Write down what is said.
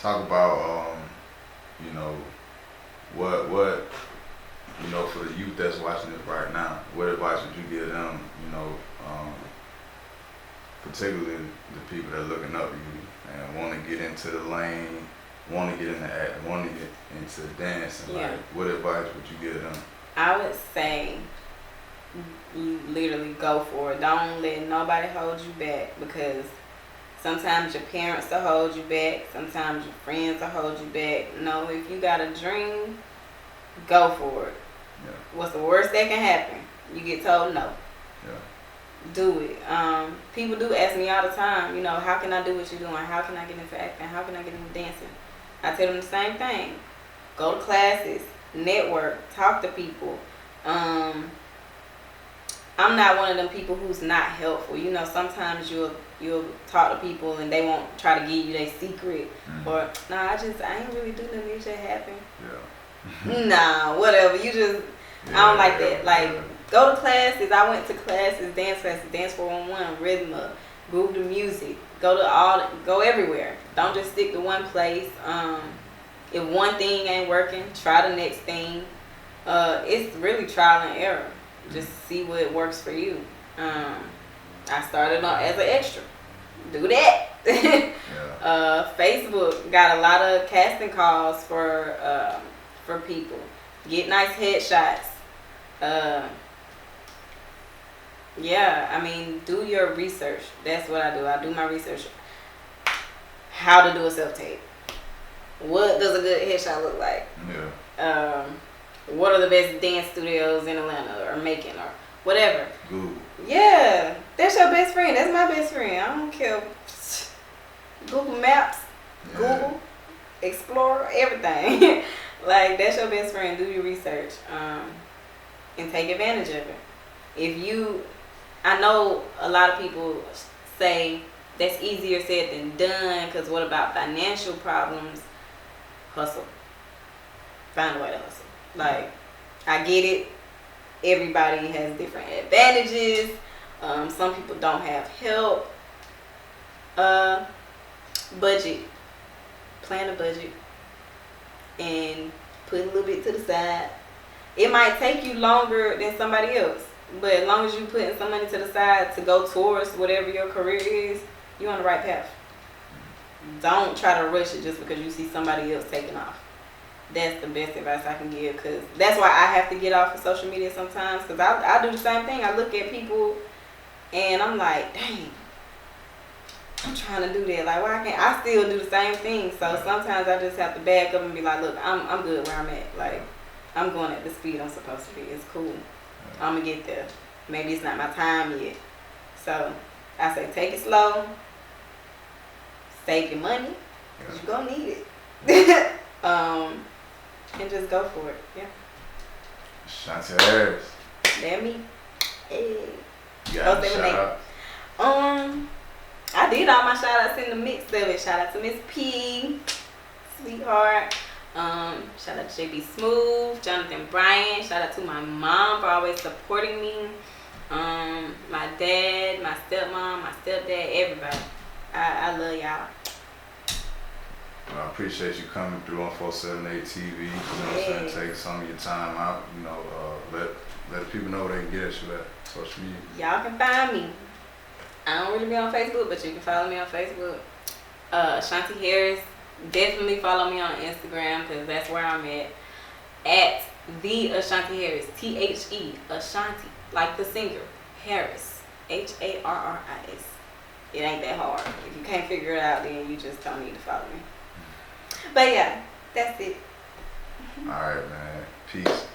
talk about you know, what you know, for the youth that's watching this right now, what advice would you give them? You know, particularly the people that are looking up to you and want to get into the lane, want to get into acting, want to get into dancing. Yeah. Like, what advice would you give them? I would say you literally go for it. Don't let nobody hold you back, because sometimes your parents will hold you back. Sometimes your friends will hold you back. No, if you got a dream, go for it. Yeah. What's the worst that can happen? You get told no. Yeah. Do it. People do ask me all the time, you know, how can I do what you're doing? How can I get into acting? How can I get into dancing? I tell them the same thing. Go to classes, network, talk to people. I'm not one of them people who's not helpful. You know, sometimes you'll talk to people and they won't try to give you their secret. Mm-hmm. Or, nah, I ain't really do nothing. It just happened. Yeah. Nah, whatever. You just, Yeah, I don't like that. Like, yeah. go to classes. I went to classes, Dance 411, Rhythm, Groove to Music. Go everywhere. Don't just stick to one place. If one thing ain't working, try the next thing. It's really trial and error. Just see what works for you. I started on as an extra. Do that. Yeah. Facebook got a lot of casting calls for people. Get nice headshots. Yeah, I mean, do your research. That's what I do. I do my research. How to do a self-tape. What does a good headshot look like? Yeah. What are the best dance studios in Atlanta or Macon or whatever? Google. Yeah, that's your best friend. That's my best friend. I don't care. Google Maps, Yeah. Google, Explorer, everything. Like, that's your best friend. Do your research, and take advantage of it. I know a lot of people say that's easier said than done, because what about financial problems? Hustle. Find a way to hustle. Like, I get it. Everybody has different advantages. Some people don't have help. Budget. Plan a budget. And put a little bit to the side. It might take you longer than somebody else, but as long as you putting some money to the side to go towards whatever your career is, you're on the right path. Don't try to rush it just because you see somebody else taking off. That's the best advice I can give, because that's why I have to get off of social media sometimes, because I do the same thing. I look at people and I'm like, dang, I'm trying to do that. Like, why can't I still do the same thing? So sometimes I just have to back up and be like, look, I'm good where I'm at. Like, I'm going at the speed I'm supposed to be. It's cool. I'm going to get there. Maybe it's not my time yet. So I say take it slow. Save your money, because you're going to need it. And just go for it. Yeah. Ashanti Harris. That me. Hey. You got a shout out? I did all my shout outs in the mix of it. Shout out to Miss P, sweetheart. Shout out to JB Smooth, Jonathan Bryan. Shout out to my mom for always supporting me. My dad, my stepmom, my stepdad, everybody. I love y'all. Well, I appreciate you coming through on 478 TV. You know what I'm saying? Take some of your time out. You know, let people know where they can get at you at social media. Y'all can find me. I don't really be on Facebook, but you can follow me on Facebook. Ashanti Harris. Definitely follow me on Instagram, because that's where I'm at the Ashanti Harris. THE Ashanti, like the singer. Harris. HARRIS. It ain't that hard. If you can't figure it out, then you just don't need to follow me. But yeah, that's it. All right, man. Peace.